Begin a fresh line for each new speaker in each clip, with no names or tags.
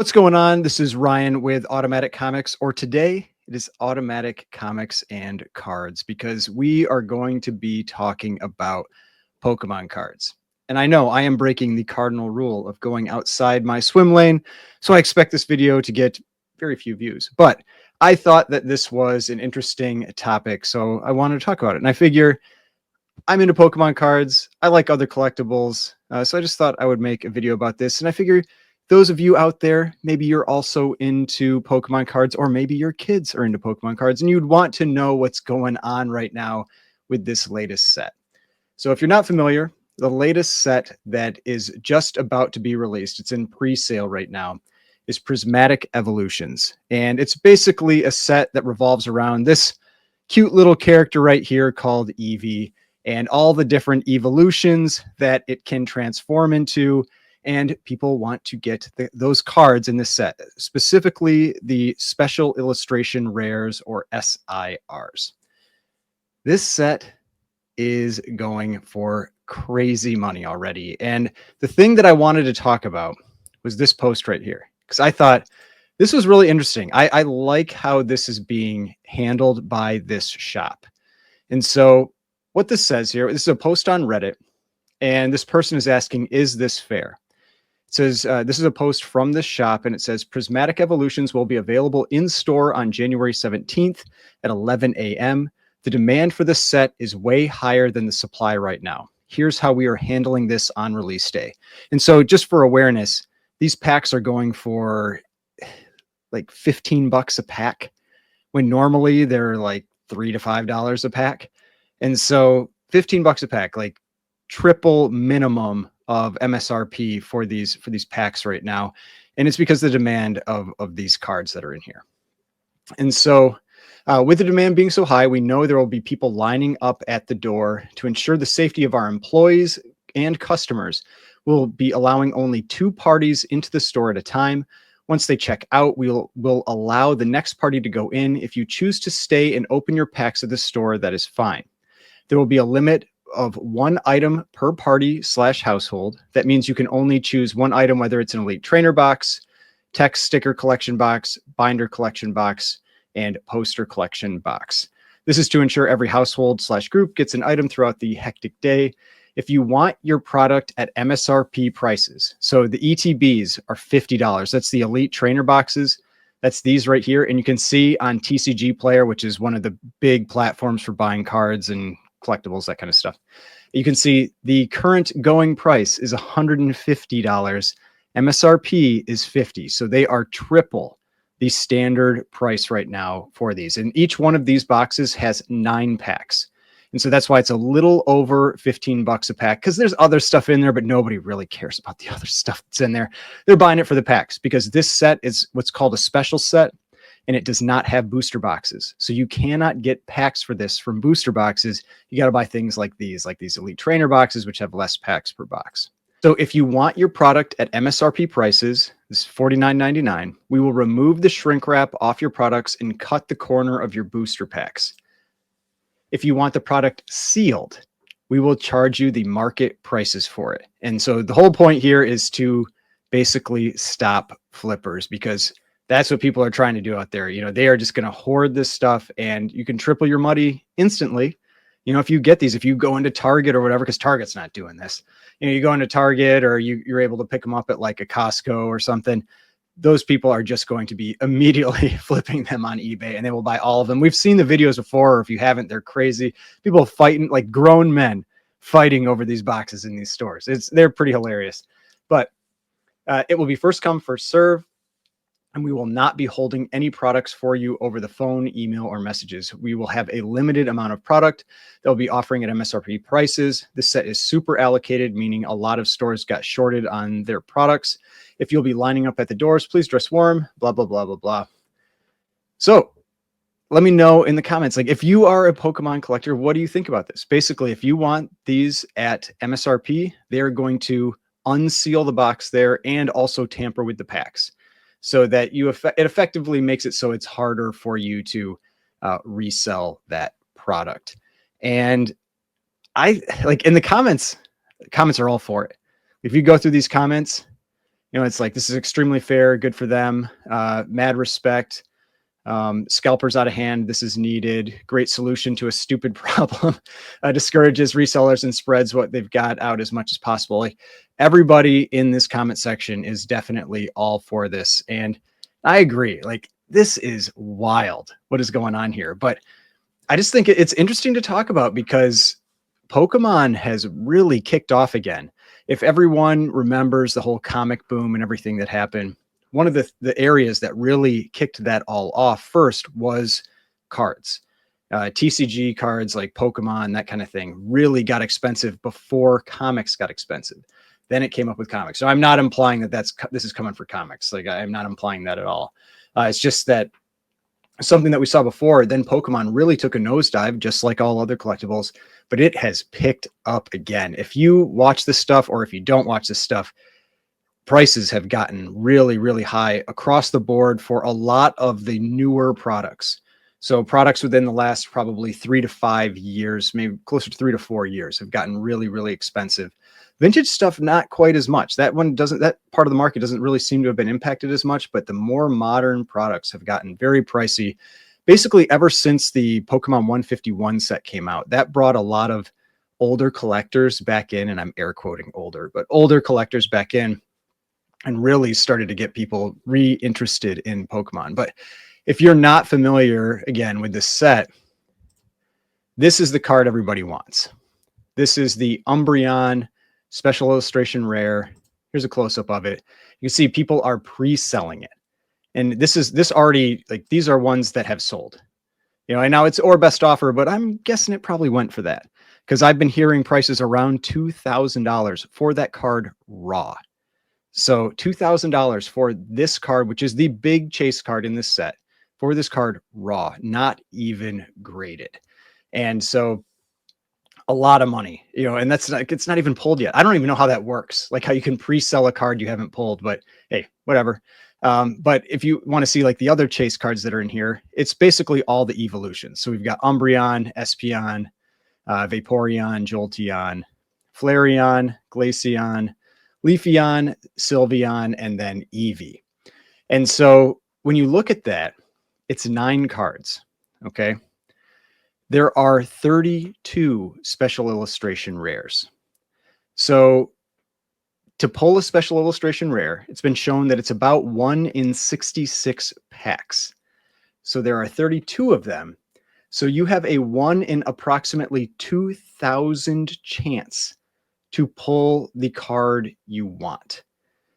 What's going on? This is Ryan with Automatic Comics, or today it is Automatic Comics and Cards because we are going to be talking about Pokemon cards. And I know I am breaking the cardinal rule of going outside my swim lane, so I expect this video to get very few views. But I thought that this was an interesting topic, so I wanted to talk about it. And I figure I'm into Pokemon cards. I like other collectibles. So I just thought I would make a video about this. And I figure those of you out there, maybe you're also into Pokemon cards, or maybe your kids are into Pokemon cards and you'd want to know what's going on right now with this latest set. So if you're not familiar, the latest set that is just about to be released, it's in pre-sale right now, is Prismatic Evolutions. And it's basically a set that revolves around this cute little character right here called Eevee, and all the different evolutions that it can transform into. And people want to get those cards in this set, specifically the special illustration rares, or SIRs. This set is going for crazy money already. And the thing that I wanted to talk about was this post right here, because I thought this was really interesting. I like how this is being handled by this shop. And so what this says here, this is a post on Reddit, and this person is asking, is this fair? It says, this is a post from this shop, and it says, Prismatic Evolutions will be available in store on January 17th at 11 a.m. The demand for this set is way higher than the supply right now. Here's how we are handling this on release day. And so just for awareness, these packs are going for like 15 bucks a pack, when normally they're like $3 to $5 a pack. And so 15 bucks a pack, like triple minimum of MSRP for these packs right now. And it's because of the demand of these cards that are in here. And so with the demand being so high, we know there will be people lining up at the door. To ensure the safety of our employees and customers, we'll be allowing only 2 parties into the store at a time. Once they check out, we'll allow the next party to go in. If you choose to stay and open your packs at the store, that is fine. There will be a limit of 1 item per party / household. That means you can only choose 1 item, whether it's an Elite Trainer box, text sticker collection box, binder collection box, and poster collection box. This is to ensure every household / group gets an item throughout the hectic day. If you want your product at MSRP prices, so the ETBs are $50. That's the Elite Trainer boxes. That's these right here. And you can see on TCG Player, which is one of the big platforms for buying cards and collectibles, that kind of stuff. You can see the current going price is $150. MSRP is $50. So they are triple the standard price right now for these. And each one of these boxes has 9 packs. And so that's why it's a little over 15 bucks a pack, because there's other stuff in there, but nobody really cares about the other stuff that's in there. They're buying it for the packs because this set is what's called a special set, and it does not have booster boxes. So you cannot get packs for this from booster boxes. You got to buy things like these Elite Trainer boxes, which have less packs per box. So if you want your product at MSRP prices, this is $49.99, we will remove the shrink wrap off your products and cut the corner of your booster packs. If you want the product sealed, we will charge you the market prices for it. And so the whole point here is to basically stop flippers, because that's what people are trying to do out there. You know, they are just going to hoard this stuff, and you can triple your money instantly. You know, if you get these, if you go into Target or whatever, because Target's not doing this, you know, you go into Target, or you're able to pick them up at like a Costco or something, those people are just going to be immediately flipping them on eBay, and they will buy all of them. We've seen the videos before, or if you haven't, they're crazy. People fighting, like grown men fighting over these boxes in these stores. They're pretty hilarious. But it will be first come, first serve. And we will not be holding any products for you over the phone, email, or messages. We will have a limited amount of product that we'll be offering at MSRP prices. This set is super allocated, meaning a lot of stores got shorted on their products. If you'll be lining up at the doors, please dress warm, blah, blah, blah, blah, blah. So let me know in the comments, like, if you are a Pokemon collector, what do you think about this? Basically, if you want these at MSRP, they're going to unseal the box there and also tamper with the packs, so that it effectively makes it so it's harder for you to resell that product. And I like in the comments are all for it. If you go through these comments, It's like, this is extremely fair, good for them, mad respect. Scalpers out of hand. This is needed. Great solution to a stupid problem. Discourages resellers and spreads what they've got out as much as possible. Like, everybody in this comment section is definitely all for this. And I agree. Like, this is wild what is going on here. But I just think it's interesting to talk about because Pokemon has really kicked off again. If everyone remembers the whole comic boom and everything that happened, one of the areas that really kicked that all off first was cards. TCG cards like Pokemon, that kind of thing, really got expensive before comics got expensive. Then it came up with comics. So I'm not implying that this is coming for comics. Like, I'm not implying that at all. It's just that something that we saw before, then Pokemon really took a nosedive, just like all other collectibles, but it has picked up again. If you watch this stuff, or if you don't watch this stuff, prices have gotten really, really high across the board for a lot of the newer products. So products within the last probably 3 to 5 years, maybe closer to 3 to 4 years, have gotten really, really expensive. Vintage stuff, not quite as much. That part of the market doesn't really seem to have been impacted as much, but the more modern products have gotten very pricey. Basically, ever since the Pokemon 151 set came out, that brought a lot of older collectors back in, and I'm air quoting older, but older collectors back in, and really started to get people re-interested in Pokemon. But if you're not familiar, again, with this set, this is the card everybody wants. This is the Umbreon Special Illustration Rare. Here's a close-up of it. You can see people are pre-selling it. And this already, like, these are ones that have sold. And now it's or best offer, but I'm guessing it probably went for that, because I've been hearing prices around $2,000 for that card raw. So $2,000 for this card, which is the big chase card in this set, for this card raw, not even graded. And so a lot of money, and it's not even pulled yet. I don't even know how that works, like how you can pre-sell a card you haven't pulled, but hey, whatever. But if you want to see like the other chase cards that are in here, it's basically all the evolutions. So we've got Umbreon, Espeon, Vaporeon, Jolteon, Flareon, Glaceon, Leafeon, Sylveon, and then Eevee. And so when you look at that, it's 9 cards. Okay. There are 32 special illustration rares. So to pull a special illustration rare, it's been shown that it's about 1 in 66 packs. So there are 32 of them. So you have a 1 in approximately 2,000 chance to pull the card you want.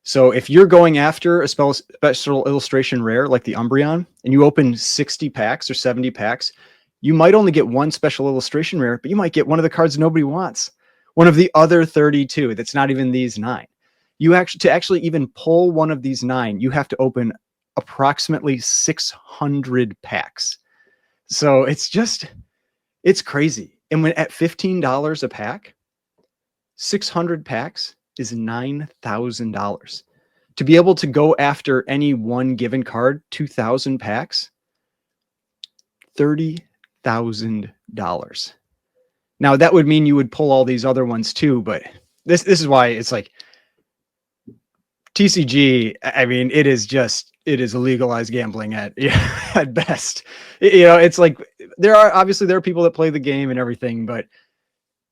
So if you're going after a special illustration rare like the Umbreon, and you open 60 packs or 70 packs, you might only get 1 special illustration rare, but you might get one of the cards nobody wants. One of the other 32 that's not even these 9. To actually even pull one of these 9, you have to open approximately 600 packs. So it's crazy. And when at $15 a pack, 600 packs is $9,000. To be able to go after any one given card, 2,000 packs, $30,000. Now that would mean you would pull all these other ones too, but this is why it's like TCG. I mean, it is legalized gambling at at best. It's like there are people that play the game and everything, but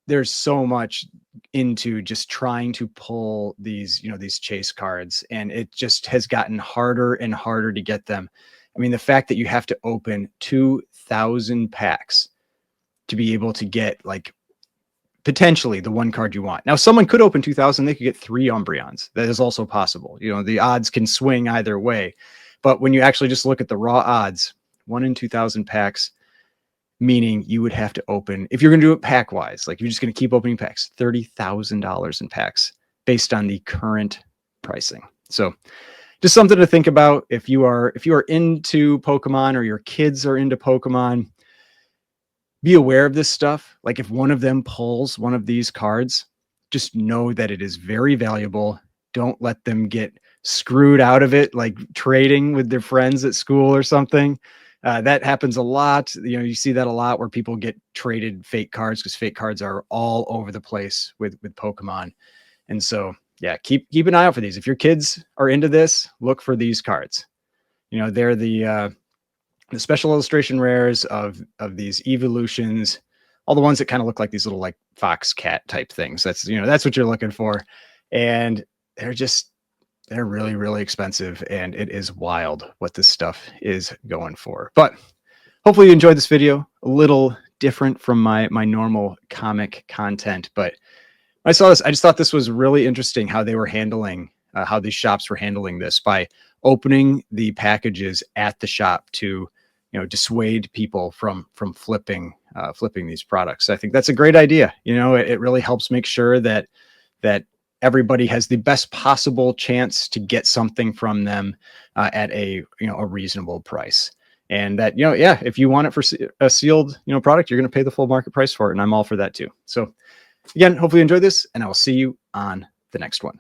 there's so much into just trying to pull these chase cards, and it just has gotten harder and harder to get them. I mean, the fact that you have to open 2,000 packs to be able to get like potentially the one card you want. Now, someone could open 2,000, they could get 3 Umbreons. That is also possible. The odds can swing either way. But when you actually just look at the raw odds, 1 in 2,000 packs, meaning you would have to open, if you're going to do it pack wise, like you're just going to keep opening packs, $30,000 in packs based on the current pricing. So just something to think about if you are into Pokemon, or your kids are into Pokemon. Be aware of this stuff. Like if one of them pulls one of these cards, just know that it is very valuable. Don't let them get screwed out of it, like trading with their friends at school or something. That happens a lot. You see that a lot where people get traded fake cards, because fake cards are all over the place with Pokemon. And so yeah, keep an eye out for these. If your kids are into this, look for these cards. You know, they're the special illustration rares of these evolutions, all the ones that kind of look like these little like fox cat type things. That's, you know, that's what you're looking for. And they're really, really expensive, and it is wild what this stuff is going for. But hopefully you enjoyed this video, a little different from my normal comic content. But I saw this, I just thought this was really interesting how they were handling, how these shops were handling this by opening the packages at the shop to, you know, dissuade people from flipping these products. I think that's a great idea. You know, it really helps make sure that everybody has the best possible chance to get something from them at a, you know, a reasonable price. And that, you know, yeah, if you want it for a sealed, you know, product, you're going to pay the full market price for it. And I'm all for that too. So again, hopefully you enjoyed this, and I will see you on the next one.